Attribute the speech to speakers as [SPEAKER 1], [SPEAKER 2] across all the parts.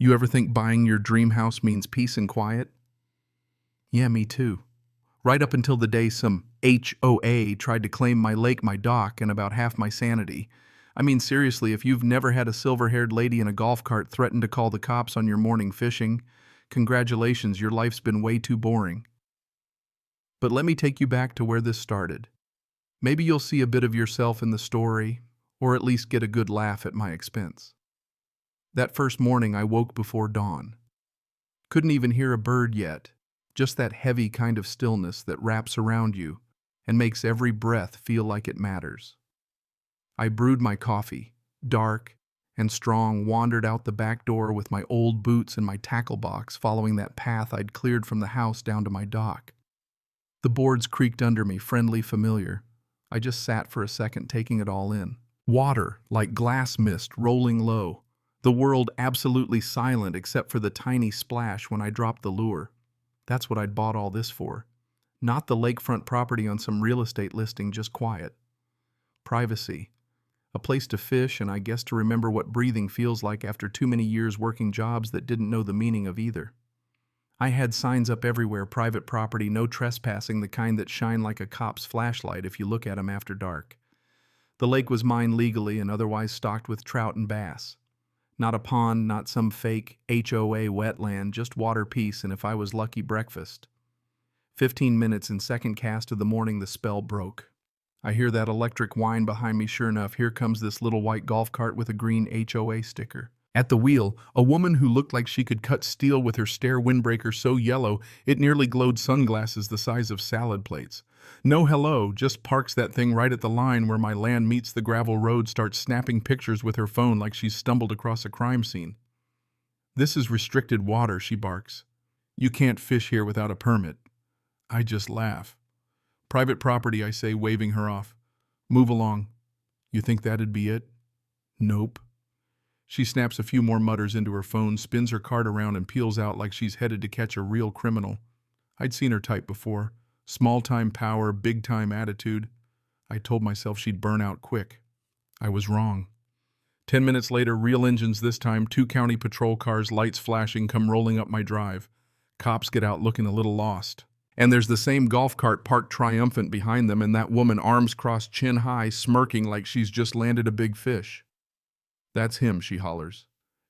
[SPEAKER 1] You ever think buying your dream house means peace and quiet? Yeah, me too. Right up until the day some HOA tried to claim my lake, my dock, and about half my sanity. I mean, seriously, if you've never had a silver-haired lady in a golf cart threaten to call the cops on your morning fishing, congratulations, your life's been way too boring. But let me take you back to where this started. Maybe you'll see a bit of yourself in the story, or at least get a good laugh at my expense. That first morning, I woke before dawn. Couldn't even hear a bird yet, just that heavy kind of stillness that wraps around you and makes every breath feel like it matters. I brewed my coffee, dark and strong, wandered out the back door with my old boots and my tackle box, following that path I'd cleared from the house down to my dock. The boards creaked under me, friendly, familiar. I just sat for a second, taking it all in. Water, like glass mist, rolling low. The world absolutely silent except for the tiny splash when I dropped the lure. That's what I'd bought all this for. Not the lakefront property on some real estate listing, just quiet. Privacy. A place to fish, and I guess to remember what breathing feels like after too many years working jobs that didn't know the meaning of either. I had signs up everywhere: private property, no trespassing, the kind that shine like a cop's flashlight if you look at 'em after dark. The lake was mine legally and otherwise stocked with trout and bass. Not a pond, not some fake HOA wetland, just water, peace, and if I was lucky, breakfast. 15 minutes in, second cast of the morning, the spell broke. I hear that electric whine behind me. Sure enough, here comes this little white golf cart with a green HOA sticker. At the wheel, a woman who looked like she could cut steel with her stair windbreaker so yellow it nearly glowed sunglasses the size of salad plates. No hello, just parks that thing right at the line where my land meets the gravel road, starts snapping pictures with her phone like she's stumbled across a crime scene. "This is restricted water," she barks. "You can't fish here without a permit." I just laugh. "Private property," I say, waving her off. "Move along." "You think that'd be it?" "Nope." She snaps a few more mutters into her phone, spins her cart around, and peels out like she's headed to catch a real criminal. I'd seen her type before. Small-time power, big-time attitude. I told myself she'd burn out quick. I was wrong. 10 minutes later, real engines this time, 2 county patrol cars, lights flashing, come rolling up my drive. Cops get out looking a little lost. And there's the same golf cart parked triumphant behind them, and that woman, arms crossed, chin high, smirking like she's just landed a big fish. "That's him," she hollers.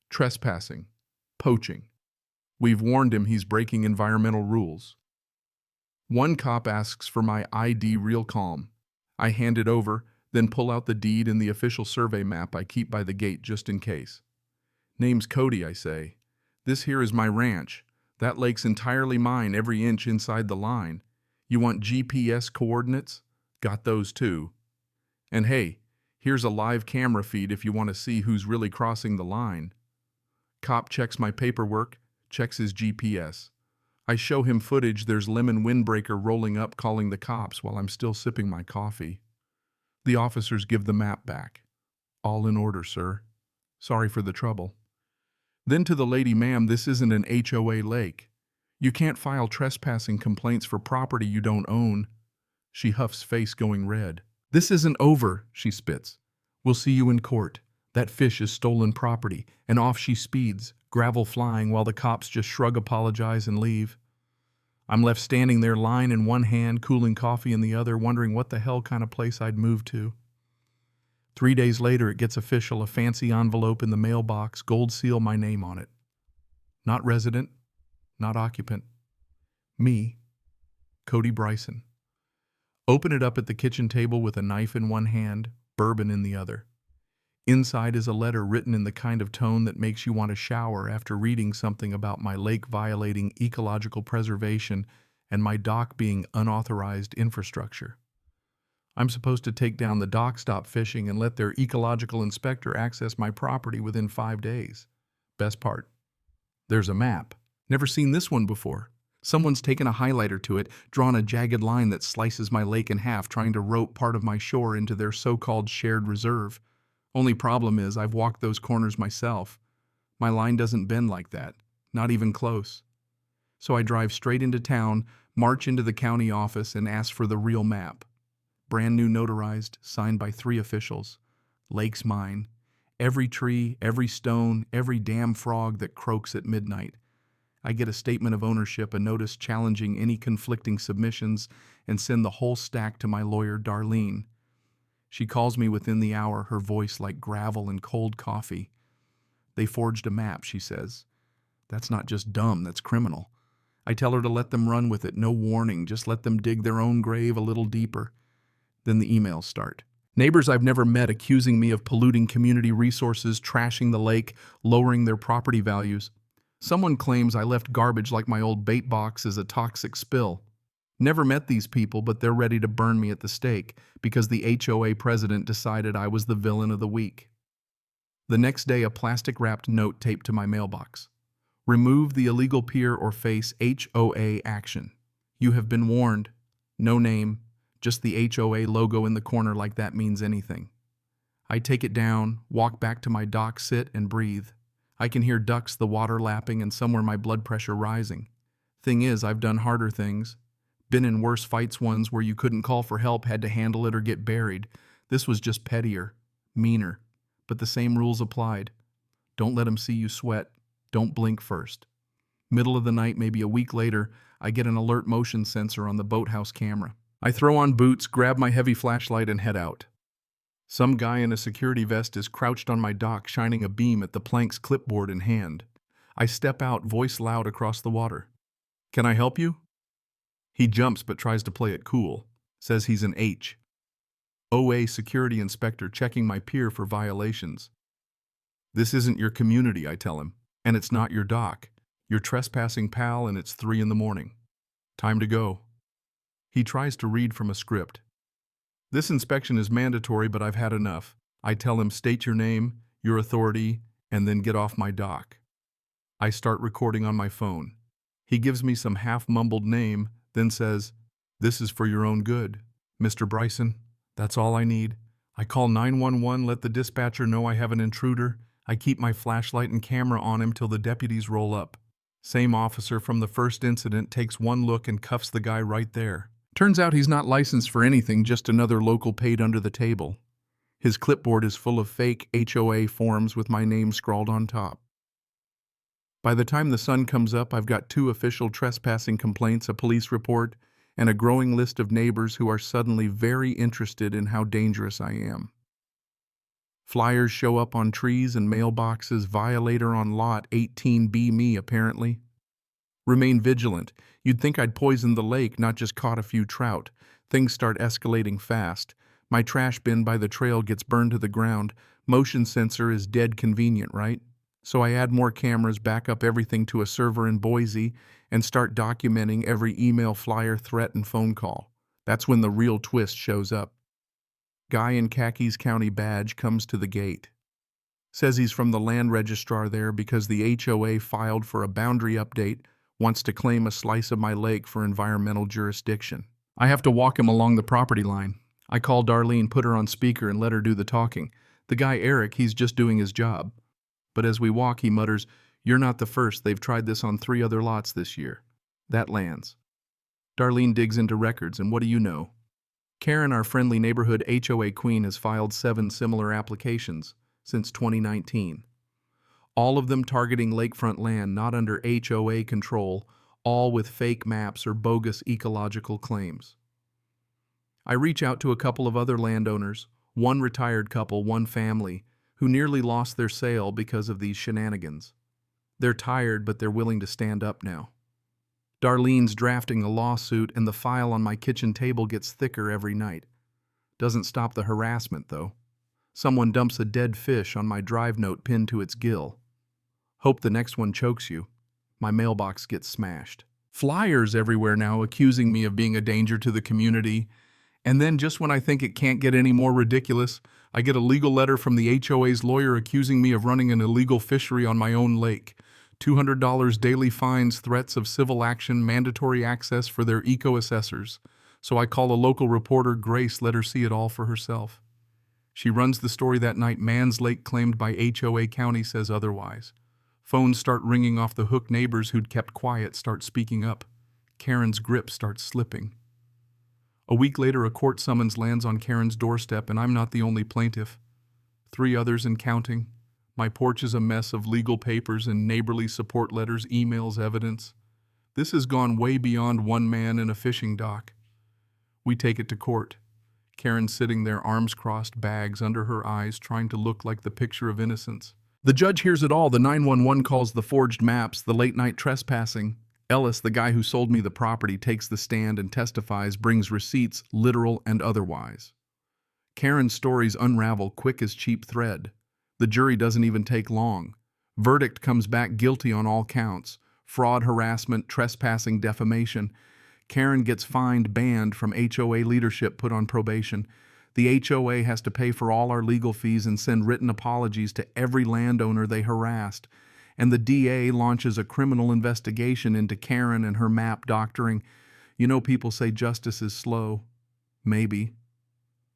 [SPEAKER 1] "Trespassing. Poaching. We've warned him he's breaking environmental rules." One cop asks for my ID, real calm. I hand it over, then pull out the deed and the official survey map I keep by the gate just in case. "Name's Cody," I say. "This here is my ranch. That lake's entirely mine, every inch inside the line. You want GPS coordinates? Got those too. And hey, here's a live camera feed if you want to see who's really crossing the line." Cop checks my paperwork, checks his GPS. I show him footage. There's lemon windbreaker rolling up, calling the cops while I'm still sipping my coffee. The officers give the map back. "All in order, sir. Sorry for the trouble." Then to the lady, "Ma'am, this isn't an HOA lake. You can't file trespassing complaints for property you don't own." She huffs, face going red. "This isn't over," she spits. "We'll see you in court. That fish is stolen property." And off she speeds, gravel flying, while the cops just shrug, apologize, and leave. I'm left standing there, line in one hand, cooling coffee in the other, wondering what the hell kind of place I'd moved to. 3 days later, it gets official, a fancy envelope in the mailbox, gold seal, my name on it. Not resident, not occupant. Me, Cody Bryson. Open it up at the kitchen table with a knife in one hand, bourbon in the other. Inside is a letter written in the kind of tone that makes you want to shower after reading something about my lake violating ecological preservation and my dock being unauthorized infrastructure. I'm supposed to take down the dock, stop fishing, and let their ecological inspector access my property within 5 days. Best part, there's a map. Never seen this one before. Someone's taken a highlighter to it, drawn a jagged line that slices my lake in half, trying to rope part of my shore into their so-called shared reserve. Only problem is I've walked those corners myself. My line doesn't bend like that, not even close. So I drive straight into town, march into the county office, and ask for the real map. Brand new, notarized, signed by 3 officials. Lake's mine. Every tree, every stone, every damn frog that croaks at midnight. I get a statement of ownership, a notice challenging any conflicting submissions, and send the whole stack to my lawyer, Darlene. She calls me within the hour, her voice like gravel and cold coffee. They forged a map, she says. That's not just dumb, that's criminal. I tell her to let them run with it, no warning, just let them dig their own grave a little deeper. Then the emails start. Neighbors I've never met accusing me of polluting community resources, trashing the lake, lowering their property values. Someone claims I left garbage like my old bait box as a toxic spill. Never met these people, but they're ready to burn me at the stake because the HOA president decided I was the villain of the week. The next day, a plastic-wrapped note taped to my mailbox. Remove the illegal pier or face HOA action. You have been warned. No name, just the HOA logo in the corner like that means anything. I take it down, walk back to my dock, sit and breathe. I can hear ducks, the water lapping, and somewhere my blood pressure rising. Thing is, I've done harder things. Been in worse fights, ones where you couldn't call for help, had to handle it or get buried. This was just pettier, meaner, but the same rules applied. Don't let them see you sweat. Don't blink first. Middle of the night, maybe a week later, I get an alert motion sensor on the boathouse camera. I throw on boots, grab my heavy flashlight, and head out. Some guy in a security vest is crouched on my dock, shining a beam at the plank's clipboard in hand. I step out, voice loud across the water. Can I help you? He jumps but tries to play it cool. Says he's an HOA security inspector checking my pier for violations. This isn't your community, I tell him, and it's not your dock. You're trespassing, pal, and it's 3 a.m. Time to go. He tries to read from a script. This inspection is mandatory, but I've had enough. I tell him, state your name, your authority, and then get off my dock. I start recording on my phone. He gives me some half-mumbled name, then says, "This is for your own good, Mr. Bryson. That's all I need." I call 911, let the dispatcher know I have an intruder. I keep my flashlight and camera on him till the deputies roll up. Same officer from the first incident takes one look and cuffs the guy right there. Turns out he's not licensed for anything, just another local paid under the table. His clipboard is full of fake HOA forms with my name scrawled on top. By the time the sun comes up, I've got 2 official trespassing complaints, a police report, and a growing list of neighbors who are suddenly very interested in how dangerous I am. Flyers show up on trees and mailboxes, violator on lot 18B me apparently. Remain vigilant. You'd think I'd poisoned the lake, not just caught a few trout. Things start escalating fast. My trash bin by the trail gets burned to the ground. Motion sensor is dead convenient, right? So I add more cameras, back up everything to a server in Boise, and start documenting every email, flyer, threat, and phone call. That's when the real twist shows up. Guy in Khakis County badge comes to the gate. Says he's from the land registrar there because the HOA filed for a boundary update, wants to claim a slice of my lake for environmental jurisdiction. I have to walk him along the property line. I call Darlene, put her on speaker, and let her do the talking. The guy Eric, he's just doing his job. But as we walk, he mutters, "You're not the first. They've tried this on 3 other lots this year." That lands. Darlene digs into records, and what do you know? Karen, our friendly neighborhood HOA queen, has filed 7 similar applications since 2019. All of them targeting lakefront land not under HOA control, all with fake maps or bogus ecological claims. I reach out to a couple of other landowners, one retired couple, one family, who nearly lost their sale because of these shenanigans. They're tired, but they're willing to stand up now. Darlene's drafting a lawsuit, and the file on my kitchen table gets thicker every night. Doesn't stop the harassment, though. Someone dumps a dead fish on my drive note pinned to its gill. Hope the next one chokes you. My mailbox gets smashed. Flyers everywhere now accusing me of being a danger to the community. And then just when I think it can't get any more ridiculous, I get a legal letter from the HOA's lawyer accusing me of running an illegal fishery on my own lake. $200 daily fines, threats of civil action, mandatory access for their eco-assessors. So I call a local reporter, Grace, let her see it all for herself. She runs the story that night. Man's lake claimed by HOA County says otherwise. Phones start ringing off the hook. Neighbors who'd kept quiet start speaking up. Karen's grip starts slipping. A week later, a court summons lands on Karen's doorstep, and I'm not the only plaintiff. 3 others and counting. My porch is a mess of legal papers and neighborly support letters, emails, evidence. This has gone way beyond one man in a fishing dock. We take it to court. Karen sitting there, arms crossed, bags under her eyes, trying to look like the picture of innocence. The judge hears it all. The 911 calls, the forged maps, the late-night trespassing. Ellis, the guy who sold me the property, takes the stand and testifies, brings receipts, literal and otherwise. Karen's stories unravel quick as cheap thread. The jury doesn't even take long. Verdict comes back guilty on all counts: fraud, harassment, trespassing, defamation. Karen gets fined, banned from HOA leadership, put on probation. The HOA has to pay for all our legal fees and send written apologies to every landowner they harassed. And the DA launches a criminal investigation into Karen and her map doctoring. You know, people say justice is slow. Maybe.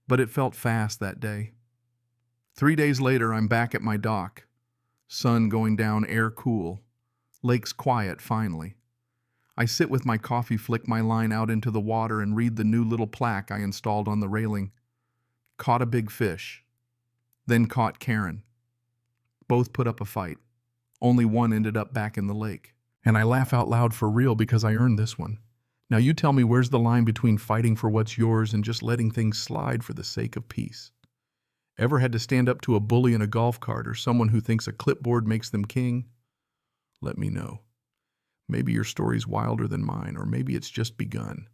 [SPEAKER 1] But it felt fast that day. 3 days later, I'm back at my dock. Sun going down, air cool. Lake's quiet, finally. I sit with my coffee, flick my line out into the water, and read the new little plaque I installed on the railing. Caught a big fish. Then caught Karen. Both put up a fight. Only one ended up back in the lake. And I laugh out loud for real because I earned this one. Now you tell me, where's the line between fighting for what's yours and just letting things slide for the sake of peace? Ever had to stand up to a bully in a golf cart or someone who thinks a clipboard makes them king? Let me know. Maybe your story's wilder than mine, or maybe it's just begun.